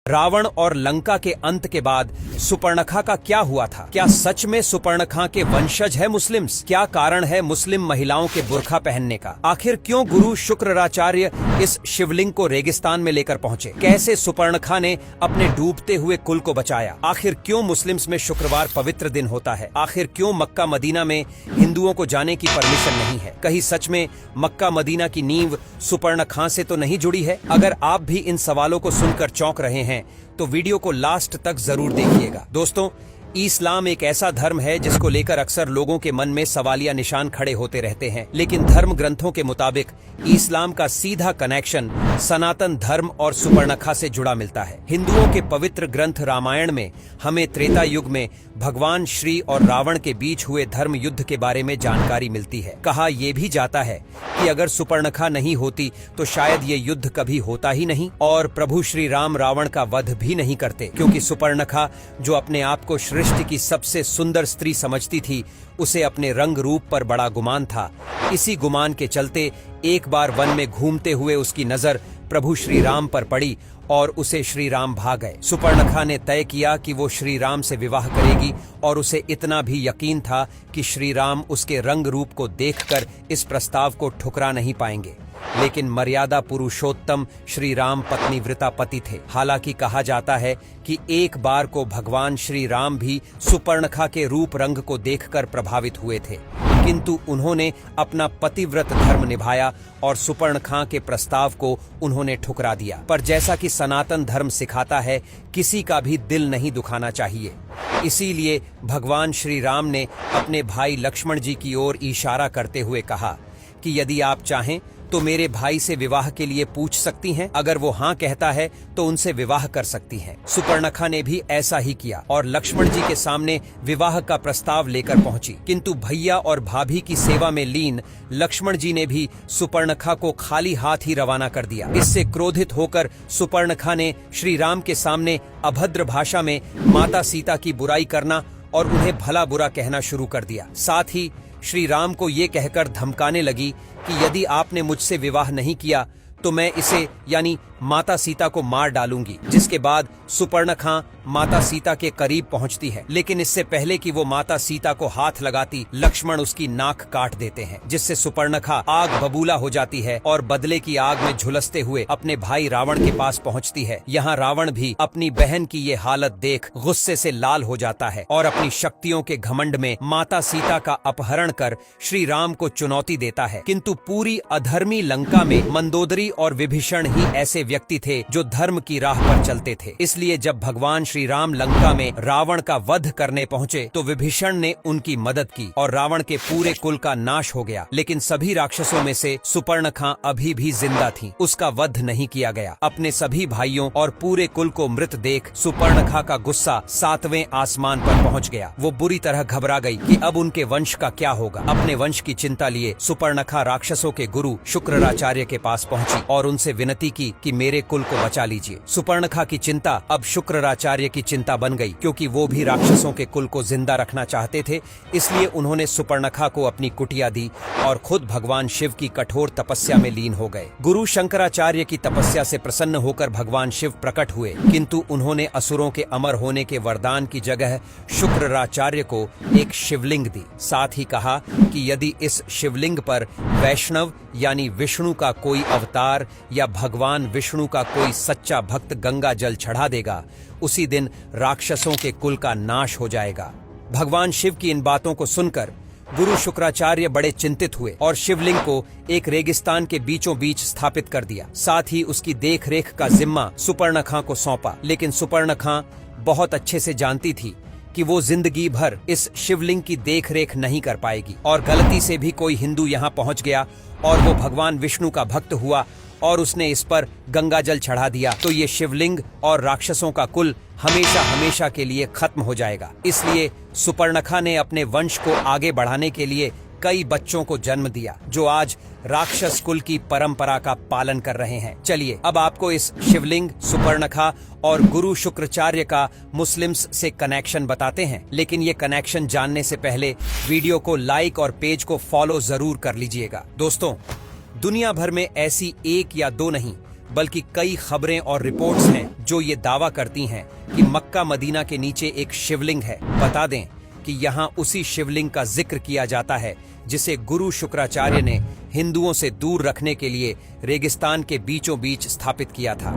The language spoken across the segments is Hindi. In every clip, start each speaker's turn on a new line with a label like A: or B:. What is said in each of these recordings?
A: रावण और लंका के अंत के बाद सुपर्णखा का क्या हुआ था? क्या सच में सुपर्णखा के वंशज है मुस्लिम्स? क्या कारण है मुस्लिम महिलाओं के बुर्खा पहनने का? आखिर क्यों गुरु शुक्राचार्य इस शिवलिंग को रेगिस्तान में लेकर पहुंचे? कैसे सुपर्णखा ने अपने डूबते हुए कुल को बचाया? आखिर क्यों मुस्लिम्स में शुक्रवार पवित्र दिन होता है? आखिर क्यों मक्का मदीना में हिंदुओं को जाने की परमिशन नहीं है? कहीं सच में मक्का मदीना की नींव सुपर्णखा से तो नहीं जुड़ी है? अगर आप भी इन सवालों को सुनकर चौंक रहे हैं तो वीडियो को लास्ट तक जरूर देखिएगा। दोस्तों, इस्लाम एक ऐसा धर्म है जिसको लेकर अक्सर लोगों के मन में सवालिया निशान खड़े होते रहते हैं, लेकिन धर्म ग्रंथों के मुताबिक इस्लाम का सीधा कनेक्शन सनातन धर्म और सुपर्णखा से जुड़ा मिलता है। हिंदुओं के पवित्र ग्रंथ रामायण में हमें त्रेता युग में भगवान श्री और रावण के बीच हुए धर्म युद्ध के बारे में जानकारी मिलती है। कहा यह भी जाता है कि अगर सुपर्णखा नहीं होती तो शायद ये युद्ध कभी होता ही नहीं और प्रभु श्री राम रावण का वध भी नहीं करते, क्योंकि सुपर्णखा जो अपने आप को सृष्टि की सबसे सुंदर स्त्री समझती थी, उसे अपने रंग रूप पर बड़ा गुमान था। इसी गुमान के चलते एक बार वन में घूमते हुए उसकी नजर प्रभु श्री राम पर पड़ी और उसे श्री राम भा गए। सुपर्णखा ने तय किया कि वो श्री राम से विवाह करेगी और उसे इतना भी यकीन था कि श्री राम उसके रंग रूप को देखकर इस प्रस्ताव को ठुकरा नहीं पाएंगे। लेकिन मर्यादा पुरुषोत्तम श्री राम पत्नीव्रता पति थे। हालांकि कहा जाता है कि एक बार को भगवान श्री राम भी सुपर्णखा के रूप रंग को देखकर प्रभावित हुए थे, किंतु उन्होंने अपना पतिव्रत धर्म निभाया और सुपर्णखा के प्रस्ताव को उन्होंने ठुकरा दिया। पर जैसा कि सनातन धर्म सिखाता है, किसी का भी दिल नहीं दुखाना चाहिए। इसीलिए भगवान श्री राम ने अपने भाई लक्ष्मण जी की ओर इशारा करते हुए कहा कि यदि आप चाहें तो मेरे भाई से विवाह के लिए पूछ सकती हैं। अगर वो हाँ कहता है तो उनसे विवाह कर सकती हैं। सुपर्णखा ने भी ऐसा ही किया और लक्ष्मण जी के सामने विवाह का प्रस्ताव लेकर पहुंची, किंतु भैया और भाभी की सेवा में लीन लक्ष्मण जी ने भी सुपर्णखा को खाली हाथ ही रवाना कर दिया। इससे क्रोधित होकर सुपर्णखा ने श्री राम के सामने अभद्र भाषा में माता सीता की बुराई करना और उन्हें भला बुरा कहना शुरू कर दिया। साथ ही श्री राम को ये कहकर धमकाने लगी कि यदि आपने मुझसे विवाह नहीं किया तो मैं इसे यानी माता सीता को मार डालूंगी। जिसके बाद सुपर्णखा माता सीता के करीब पहुंचती है, लेकिन इससे पहले कि वो माता सीता को हाथ लगाती, लक्ष्मण उसकी नाक काट देते हैं, जिससे सुपर्णखा आग बबूला हो जाती है और बदले की आग में झुलसते हुए अपने भाई रावण के पास पहुंचती है। यहाँ रावण भी अपनी बहन की ये हालत देख गुस्से से लाल हो जाता है और अपनी शक्तियों के घमंड में माता सीता का अपहरण कर श्री राम को चुनौती देता है। किंतु पूरी अधर्मी लंका में मंदोदरी और विभीषण ही ऐसे व्यक्ति थे जो धर्म की राह पर चलते थे। इसलिए जब भगवान श्री राम लंका में रावण का वध करने पहुंचे तो विभीषण ने उनकी मदद की और रावण के पूरे कुल का नाश हो गया। लेकिन सभी राक्षसों में से सुपर्णखा अभी भी जिंदा थी, उसका वध नहीं किया गया। अपने सभी भाइयों और पूरे कुल को मृत देख सुपर्णखा का गुस्सा 7वें आसमान पर पहुंच गया। वो बुरी तरह घबरा गई कि अब उनके वंश का क्या होगा। अपने वंश की चिंता लिए सुपर्णखा राक्षसों के गुरु शुक्राचार्य के पास पहुंची और उनसे विनती की कि मेरे कुल को बचा लीजिए। सुपर्णखा की चिंता अब शुक्राचार्य की चिंता बन गई, क्योंकि वो भी राक्षसों के कुल को जिंदा रखना चाहते थे। इसलिए उन्होंने सुपर्णखा को अपनी कुटिया दी और खुद भगवान शिव की कठोर तपस्या में लीन हो गए। गुरु शंकराचार्य की तपस्या से प्रसन्न होकर भगवान शिव प्रकट हुए, किंतु उन्होंने असुरों के अमर होने के वरदान की जगह शुक्राचार्य को एक शिवलिंग दी। साथ ही कहा कि यदि इस शिवलिंग पर वैष्णव यानी विष्णु का कोई अवतार या भगवान विष्णु का कोई सच्चा भक्त गंगा जल चढ़ा देगा, उसी दिन राक्षसों के कुल का नाश हो जाएगा। भगवान शिव की इन बातों को सुनकर गुरु शुक्राचार्य बड़े चिंतित हुए और शिवलिंग को एक रेगिस्तान के बीचों बीच स्थापित कर दिया। साथ ही उसकी देखरेख का जिम्मा सुपर्णखा को सौंपा। लेकिन सुपर्णखा बहुत अच्छे से जानती थी कि वो जिंदगी भर इस शिवलिंग की देखरेख नहीं कर पाएगी और गलती से भी कोई हिंदू यहाँ पहुँच गया और वो भगवान विष्णु का भक्त हुआ और उसने इस पर गंगा जल चढ़ा दिया तो ये शिवलिंग और राक्षसों का कुल हमेशा हमेशा के लिए खत्म हो जाएगा। इसलिए सुपर्णखा ने अपने वंश को आगे बढ़ाने के लिए कई बच्चों को जन्म दिया, जो आज राक्षस कुल की परंपरा का पालन कर रहे हैं। चलिए अब आपको इस शिवलिंग, सुपर्णखा और गुरु शुक्राचार्य का मुस्लिम्स से कनेक्शन बताते हैं। लेकिन ये कनेक्शन जानने से पहले वीडियो को लाइक और पेज को फॉलो जरूर कर लीजिएगा। दोस्तों, दुनिया भर में ऐसी एक या दो नहीं बल्कि कई खबरें और रिपोर्ट्स हैं जो ये दावा करती हैं कि मक्का मदीना के नीचे एक शिवलिंग है। बता दें कि यहाँ उसी शिवलिंग का जिक्र किया जाता है जिसे गुरु शुक्राचार्य ने हिंदुओं से दूर रखने के लिए रेगिस्तान के बीचों बीच स्थापित किया था।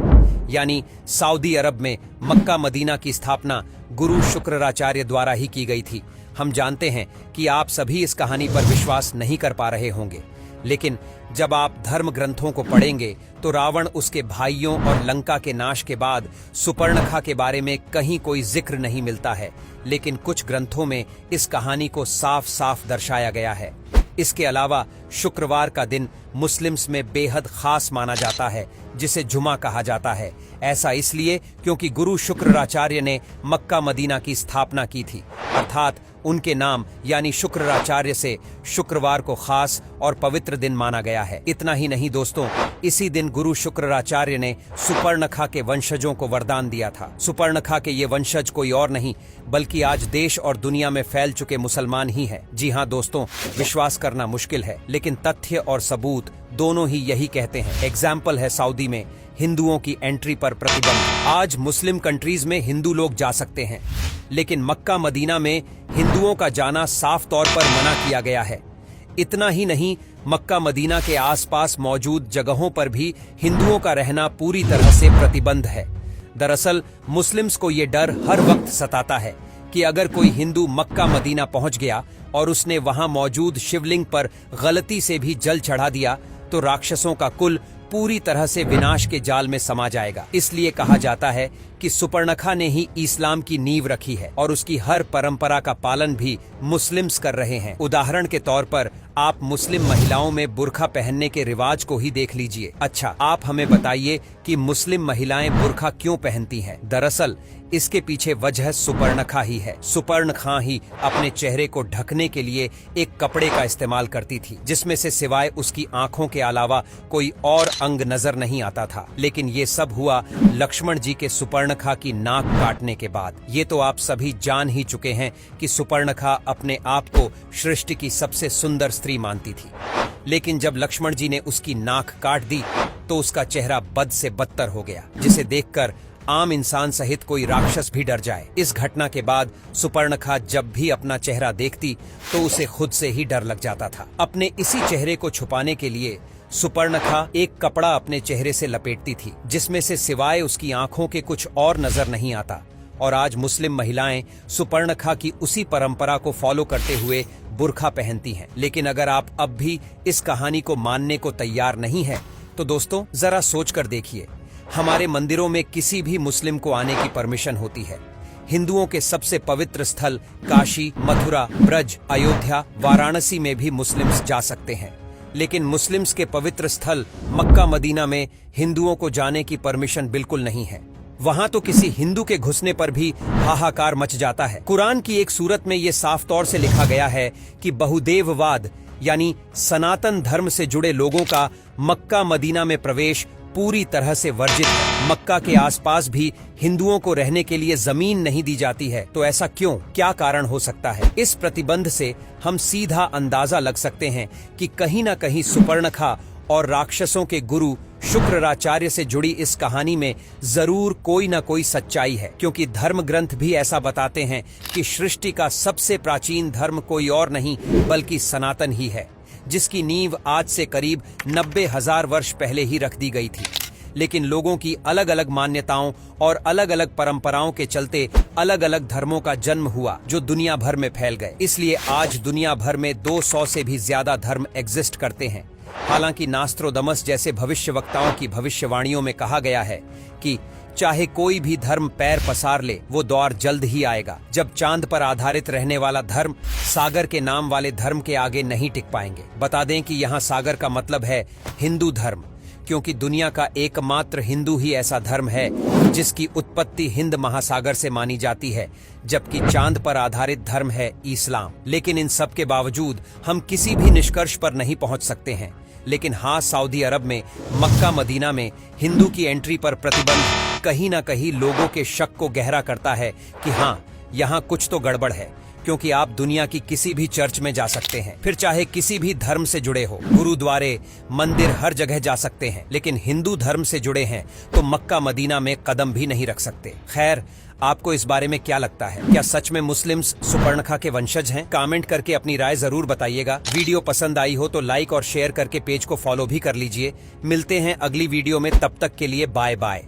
A: यानी सऊदी अरब में मक्का मदीना की स्थापना गुरु शुक्राचार्य द्वारा ही की गई थी। हम जानते हैं कि आप सभी इस कहानी पर विश्वास नहीं कर पा रहे होंगे, लेकिन जब आप धर्म ग्रंथों को पढ़ेंगे तो रावण, उसके भाइयों और लंका के नाश के बाद सुपर्णखा के बारे में कहीं कोई जिक्र नहीं मिलता है, लेकिन कुछ ग्रंथों में इस कहानी को साफ साफ दर्शाया गया है। इसके अलावा शुक्रवार का दिन मुस्लिम्स में बेहद खास माना जाता है, जिसे जुमा कहा जाता है। ऐसा इसलिए क्योंकि गुरु शुक्राचार्य ने मक्का मदीना की स्थापना की थी, अर्थात उनके नाम यानी शुक्राचार्य से शुक्रवार को खास और पवित्र दिन माना गया है। इतना ही नहीं दोस्तों, इसी दिन गुरु शुक्राचार्य ने सुपर्णखा के वंशजों को वरदान दिया था। सुपर्णखा के ये वंशज कोई और नहीं बल्कि आज देश और दुनिया में फैल चुके मुसलमान ही हैं। जी हाँ दोस्तों, विश्वास करना मुश्किल है, लेकिन तथ्य और सबूत दोनों ही यही कहते हैं। एग्जाम्पल है सऊदी में हिंदुओं की एंट्री पर प्रतिबंध। आज मुस्लिम कंट्रीज में हिंदू लोग जा सकते हैं, लेकिन मक्का मदीना में हिंदुओं का जाना साफ तौर पर मना किया गया है। इतना ही नहीं, मक्का मदीना के आसपास मौजूद जगहों पर भी हिंदुओं का रहना पूरी तरह से प्रतिबंध है। दरअसल मुस्लिम्स को ये डर हर वक्त सताता है कि अगर कोई हिंदू मक्का मदीना पहुंच गया और उसने वहां मौजूद शिवलिंग पर गलती से भी जल चढ़ा दिया तो राक्षसों का कुल पूरी तरह से विनाश के जाल में समा जाएगा। इसलिए कहा जाता है कि सुपर्णखा ने ही इस्लाम की नींव रखी है और उसकी हर परंपरा का पालन भी मुस्लिम्स कर रहे हैं। उदाहरण के तौर पर आप मुस्लिम महिलाओं में बुर्खा पहनने के रिवाज को ही देख लीजिए। अच्छा, आप हमें बताइए कि मुस्लिम महिलाएं बुर्खा क्यों पहनती हैं? दरअसल इसके पीछे वजह सुपर्णखा ही है। सुपर्णखा ही अपने चेहरे को ढकने के लिए एक कपड़े का इस्तेमाल करती थी, जिसमें से सिवाय उसकी आंखों के अलावा कोई और अंग नजर नहीं आता था। लेकिन ये सब हुआ लक्ष्मण जी के सुपर्णखा की नाक काटने के बाद। ये तो आप सभी जान ही चुके हैं कि सुपर्णखा अपने आप को सृष्टि की सबसे सुंदर स्त्री मानती थी, लेकिन जब लक्ष्मण जी ने उसकी नाक काट दी तो उसका चेहरा बद से बदतर हो गया, जिसे देखकर आम इंसान सहित कोई राक्षस भी डर जाए। इस घटना के बाद सुपर्णखा जब भी अपना चेहरा देखती तो उसे खुद से ही डर लग जाता था। अपने इसी चेहरे को छुपाने के लिए सुपर्णखा एक कपड़ा अपने चेहरे से लपेटती थी, जिसमें से सिवाय उसकी आंखों के कुछ और नजर नहीं आता। और आज मुस्लिम महिलाएं सुपर्णखा की उसी परंपरा को फॉलो करते हुए बुर्खा पहनती हैं। लेकिन अगर आप अब भी इस कहानी को मानने को तैयार नहीं हैं, तो दोस्तों जरा सोच कर देखिए। हमारे मंदिरों में किसी भी मुस्लिम को आने की परमिशन होती है। हिंदुओं के सबसे पवित्र स्थल काशी, मथुरा, ब्रज, अयोध्या, वाराणसी में भी मुस्लिम्स जा सकते हैं, लेकिन मुस्लिम्स के पवित्र स्थल मक्का मदीना में हिंदुओं को जाने की परमिशन बिल्कुल नहीं है। वहां तो किसी हिंदू के घुसने पर भी हाहाकार मच जाता है। कुरान की एक सूरत में ये साफ तौर से लिखा गया है कि बहुदेववाद यानी सनातन धर्म से जुड़े लोगों का मक्का मदीना में प्रवेश पूरी तरह से वर्जित है। मक्का के आसपास भी हिंदुओं को रहने के लिए जमीन नहीं दी जाती है। तो ऐसा क्यों? क्या कारण हो सकता है? इस प्रतिबंध से हम सीधा अंदाजा लग सकते हैं कि कहीं न कहीं सुपर्णखा और राक्षसों के गुरु शुक्राचार्य से जुड़ी इस कहानी में जरूर कोई न कोई सच्चाई है, क्योंकि धर्म ग्रंथ भी ऐसा बताते हैं कि सृष्टि का सबसे प्राचीन धर्म कोई और नहीं बल्कि सनातन ही है, जिसकी नींव आज से करीब 90,000 वर्ष पहले ही रख दी गई थी। लेकिन लोगों की अलग अलग मान्यताओं और अलग अलग परंपराओं के चलते अलग अलग धर्मों का जन्म हुआ, जो दुनिया भर में फैल गए। इसलिए आज दुनिया भर में 200 से भी ज्यादा धर्म एग्जिस्ट करते हैं। हालांकि नास्त्रोदमस जैसे भविष्यवक्ताओं की भविष्यवाणियों में कहा गया है कि चाहे कोई भी धर्म पैर पसार ले, वो दौर जल्द ही आएगा जब चांद पर आधारित रहने वाला धर्म सागर के नाम वाले धर्म के आगे नहीं टिक पाएंगे। बता दें कि यहाँ सागर का मतलब है हिंदू धर्म, क्योंकि दुनिया का एकमात्र हिंदू ही ऐसा धर्म है जिसकी उत्पत्ति हिंद महासागर से मानी जाती है, जबकि चांद पर आधारित धर्म है इस्लाम। लेकिन इन सब के बावजूद हम किसी भी निष्कर्ष पर नहीं पहुंच सकते हैं। लेकिन हाँ, सऊदी अरब में मक्का मदीना में हिंदू की एंट्री पर प्रतिबंध कहीं ना कहीं लोगों के शक को गहरा करता है कि हाँ, यहाँ कुछ तो गड़बड़ है, क्योंकि आप दुनिया की किसी भी चर्च में जा सकते हैं, फिर चाहे किसी भी धर्म से जुड़े हो, गुरुद्वारे, मंदिर, हर जगह जा सकते हैं, लेकिन हिंदू धर्म से जुड़े हैं तो मक्का मदीना में कदम भी नहीं रख सकते। खैर, आपको इस बारे में क्या लगता है? क्या सच में मुस्लिम्स सुपर्णखा के वंशज हैं? कमेंट करके अपनी राय जरूर बताइएगा। वीडियो पसंद आई हो तो लाइक और शेयर करके पेज को फॉलो भी कर लीजिए। मिलते हैं अगली वीडियो में, तब तक के लिए बाय बाय।